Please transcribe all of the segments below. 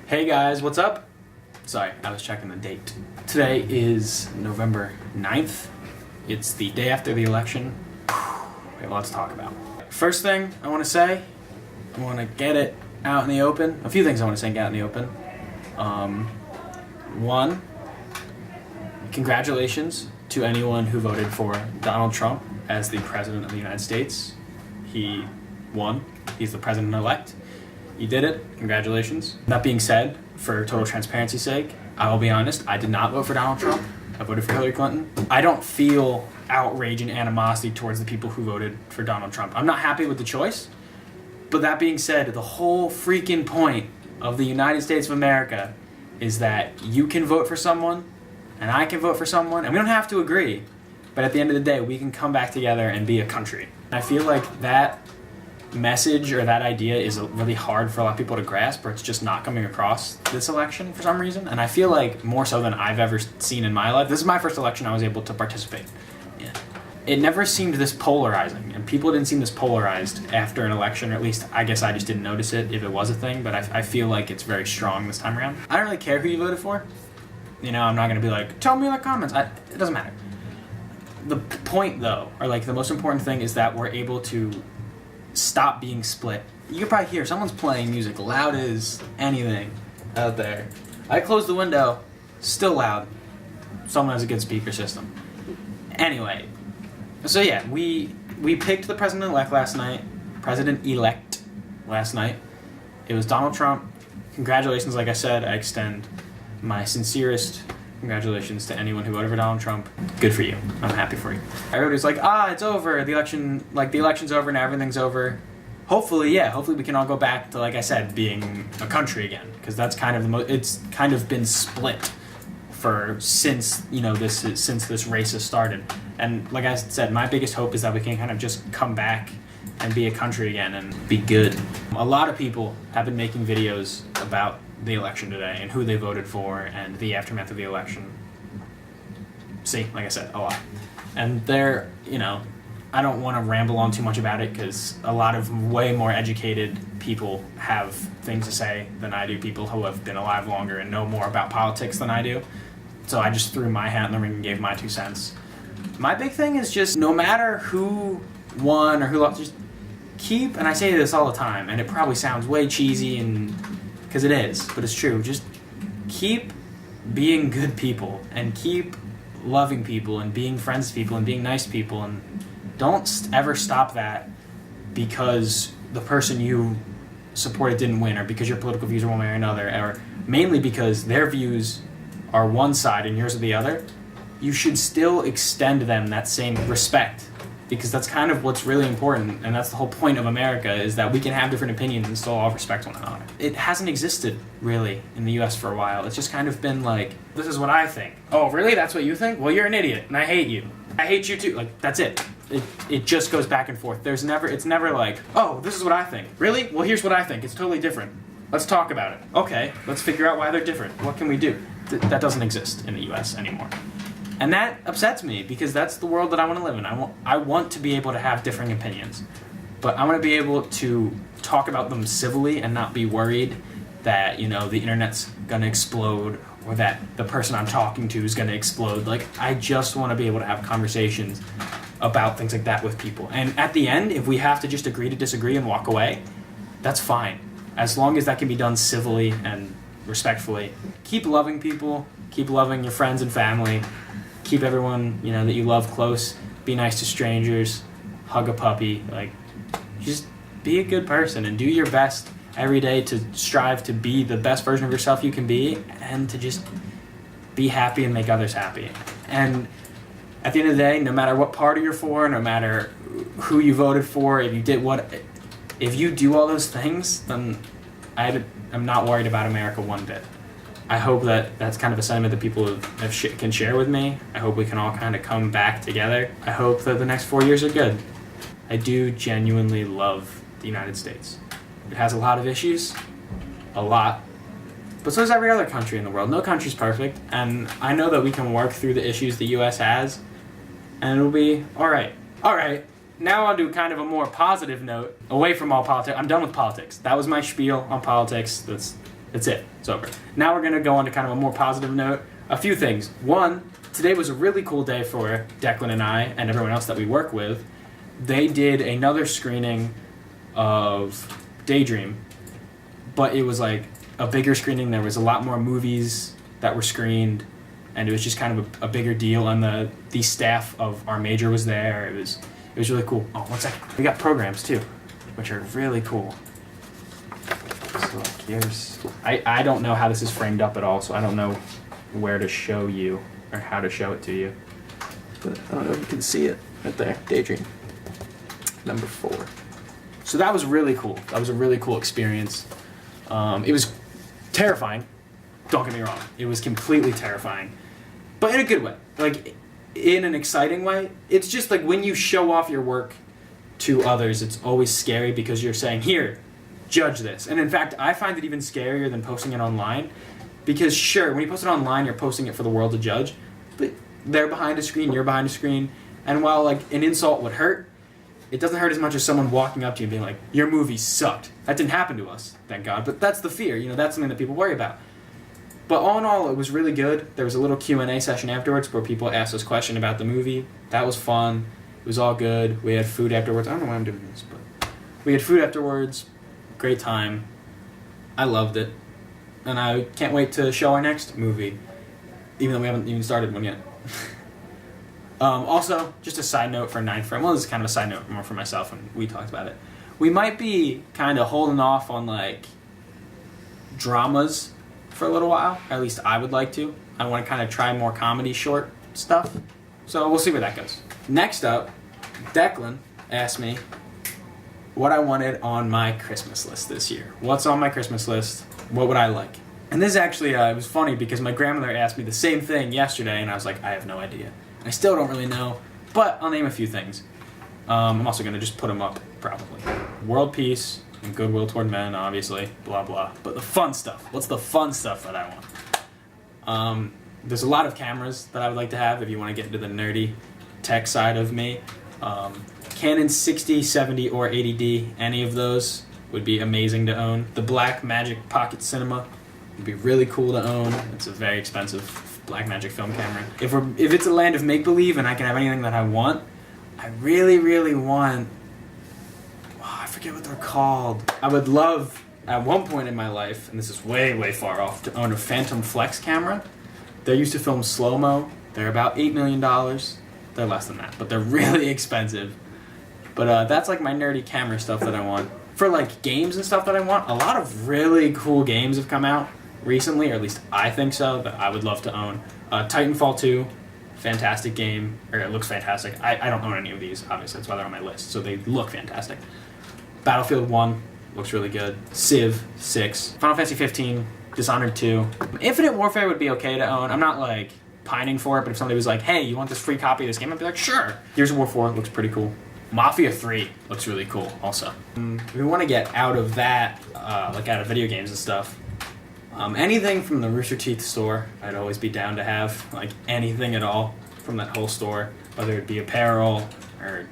Hey guys, what's up? Sorry, I was checking the date. Today is November 9th. It's the day after the election. We have a lot to talk about. First thing I want to say, I want to get it out in the open. A few things I want to say and get out in the open. One, congratulations to anyone who voted for Donald Trump as the President of the United States. He won. He's the President-elect. You did it. Congratulations. That being said, for total transparency's sake, I will be honest, I did not vote for Donald Trump. I voted for Hillary Clinton. I don't feel outrage and animosity towards the people who voted for Donald Trump. I'm not happy with the choice. But that being said, the whole freaking point of the United States of America is that you can vote for someone and I can vote for someone and we don't have to agree. But at the end of the day, we can come back together and be a country. I feel like that message or that idea is really hard for a lot of people to grasp, or it's just not coming across this election for some reason. And I feel like more so than I've ever seen in my life. This is my first election I was able to participate in. It never seemed this polarizing, and people didn't seem this polarized after an election, or at least I guess I just didn't notice it if it was a thing, but I feel like it's very strong this time around. I don't really care who you voted for. You know, I'm not going to be like, tell me in the comments. It doesn't matter. The point, though, or like the most important thing, is that we're able to stop being split. You can probably hear someone's playing music loud as anything out there. I closed the window, still loud. Someone has a good speaker system. Anyway, so yeah, we picked the president-elect last night. President-elect last night. It was Donald Trump. Congratulations, like I said. I extend my sincerest congratulations to anyone who voted for Donald Trump. Good for you. I'm happy for you. Everybody's like, it's over. The election's over and everything's over. Hopefully we can all go back to, like I said, being a country again. Because that's kind of it's kind of been split since this race has started. And like I said, my biggest hope is that we can kind of just come back and be a country again and be good. A lot of people have been making videos about the election today and who they voted for and the aftermath of the election. See, like I said, a lot. And I don't want to ramble on too much about it because a lot of way more educated people have things to say than I do, people who have been alive longer and know more about politics than I do. So I just threw my hat in the ring and gave my 2 cents. My big thing is just no matter who won or who lost, just keep, and I say this all the time, and it probably sounds way cheesy and because it is, but it's true. Just keep being good people and keep loving people and being friends to people and being nice to people, and don't ever stop that because the person you supported didn't win or because your political views are one way or another, or mainly because their views are one side and yours are the other. You should still extend them that same respect, because that's kind of what's really important, and that's the whole point of America, is that we can have different opinions and still all respect one another. It hasn't existed, really, in the US for a while. It's just kind of been like, this is what I think. Oh, really? That's what you think? Well, you're an idiot, and I hate you. I hate you too. Like, that's it. It just goes back and forth. It's never like, oh, this is what I think. Really? Well, here's what I think. It's totally different. Let's talk about it. Okay, let's figure out why they're different. What can we do? That doesn't exist in the US anymore. And that upsets me because that's the world that I want to live in. I want to be able to have differing opinions, but I want to be able to talk about them civilly and not be worried that, the internet's going to explode or that the person I'm talking to is going to explode. Like, I just want to be able to have conversations about things like that with people. And at the end, if we have to just agree to disagree and walk away, that's fine. As long as that can be done civilly and respectfully. Keep loving people. Keep loving your friends and family. Keep everyone, that you love close. Be nice to strangers. Hug a puppy. Like, just be a good person and do your best every day to strive to be the best version of yourself you can be and to just be happy and make others happy. And at the end of the day, no matter what party you're for, no matter who you voted for, if you do all those things, then I'm not worried about America one bit. I hope that that's kind of a sentiment that people can share with me. I hope we can all kind of come back together. I hope that the next 4 years are good. I do genuinely love the United States. It has a lot of issues, a lot, but so does every other country in the world. No country's perfect, and I know that we can work through the issues the U.S. has, and it'll be all right. All right, now I'll do kind of a more positive note, away from all politics. I'm done with politics. That was my spiel on politics. That's it. It's over. Now we're going to go on to kind of a more positive note. A few things. One, today was a really cool day for Declan and I and everyone else that we work with. They did another screening of Daydream, but it was like a bigger screening. There was a lot more movies that were screened, and it was just kind of a bigger deal. And the staff of our major was there. It was really cool. Oh, one second. We got programs too, which are really cool. So like here's, I don't know how this is framed up at all, so I don't know where to show you or how to show it to you. But I don't know if you can see it right there. Daydream. Number 4. So that was really cool. That was a really cool experience. It was terrifying. Don't get me wrong. It was completely terrifying. But in a good way. Like, in an exciting way. It's just like when you show off your work to others, it's always scary because you're saying, here, judge this. And in fact, I find it even scarier than posting it online. Because sure, when you post it online, you're posting it for the world to judge. But they're behind a screen, you're behind a screen. And while like an insult would hurt, it doesn't hurt as much as someone walking up to you and being like, your movie sucked. That didn't happen to us, thank God. But that's the fear, you know, that's something that people worry about. But all in all, it was really good. There was a little Q&A session afterwards where people asked us questions about the movie. That was fun. It was all good. We had food afterwards. I don't know why I'm doing this, but we had food afterwards. Great time. I loved it. And I can't wait to show our next movie, even though we haven't even started one yet. Also, just a side note for Ninth Frame. Well, this is kind of a side note more for myself, and we talked about it. We might be kind of holding off on, like, dramas for a little while. Or at least I would like to. I want to kind of try more comedy short stuff. So we'll see where that goes. Next up, Declan asked me what I wanted on my Christmas list this year. What's on my Christmas list? What would I like? And this actually, it was funny because my grandmother asked me the same thing yesterday, and I was like, I have no idea. I still don't really know, but I'll name a few things. I'm also going to just put them up, probably. World peace and goodwill toward men, obviously, blah, blah. But the fun stuff. What's the fun stuff that I want? There's a lot of cameras that I would like to have if you want to get into the nerdy tech side of me. Canon 60, 70, or 80D, any of those would be amazing to own. The Blackmagic Pocket Cinema would be really cool to own. It's a very expensive Blackmagic film camera. If it's a land of make-believe and I can have anything that I want, I really, really want... Oh, I forget what they're called. I would love, at one point in my life, and this is way, way far off, to own a Phantom Flex camera. They're used to film slow-mo. They're about $8 million. They're less than that, but they're really expensive. But that's like my nerdy camera stuff that I want. For like games and stuff that I want, a lot of really cool games have come out recently, or at least I think so, that I would love to own. Titanfall 2, fantastic game, or it looks fantastic. I don't own any of these, obviously, that's why they're on my list, so they look fantastic. Battlefield 1 looks really good. Civ 6, Final Fantasy 15, Dishonored 2. Infinite Warfare would be okay to own. I'm not like pining for it, but if somebody was like, hey, you want this free copy of this game? I'd be like, sure. Gears of War 4 looks pretty cool. Mafia 3 looks really cool also. If we want to get out of that, like out of video games and stuff, anything from the Rooster Teeth store, I'd always be down to have. Like anything at all from that whole store, whether it be apparel or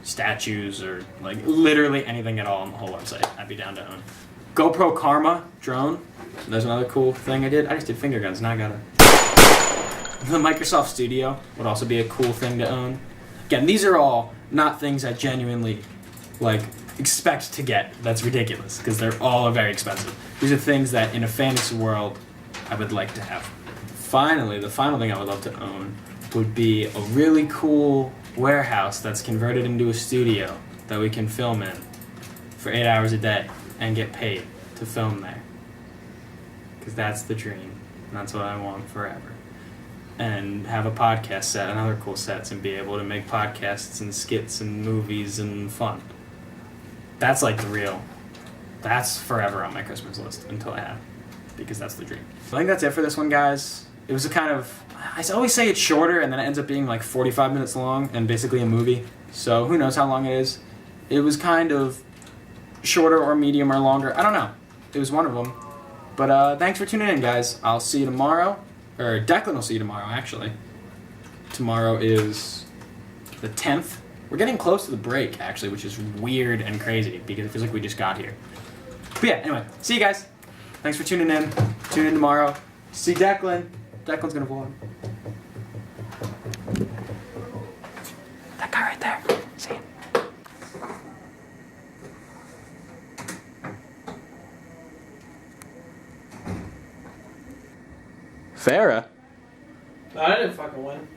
statues or like literally anything at all on the whole website, I'd be down to own. GoPro Karma drone, there's another cool thing I did. I just did finger guns, now I got the Microsoft Studio would also be a cool thing to own. Again, these are all not things I genuinely like expect to get. That's ridiculous because they're all very expensive. These are things that in a fantasy world I would like to have. Finally, the final thing I would love to own would be a really cool warehouse that's converted into a studio that we can film in for 8 hours a day and get paid to film there. Because that's the dream. And that's what I want forever. And have a podcast set and other cool sets and be able to make podcasts and skits and movies and fun. That's like the real. That's forever on my Christmas list until I have it, because that's the dream. I think that's it for this one, guys. It was a kind of, I always say it's shorter and then it ends up being like 45 minutes long and basically a movie. So who knows how long it is. It was kind of shorter or medium or longer. I don't know. It was one of them. But thanks for tuning in, guys. I'll see you tomorrow. Or Declan will see you tomorrow, actually. Tomorrow is the 10th. We're getting close to the break, actually, which is weird and crazy because it feels like we just got here. But yeah, anyway, see you guys. Thanks for tuning in. Tune in tomorrow. See Declan. Declan's gonna vlog. That guy right there. See him? Farah? I didn't fucking win.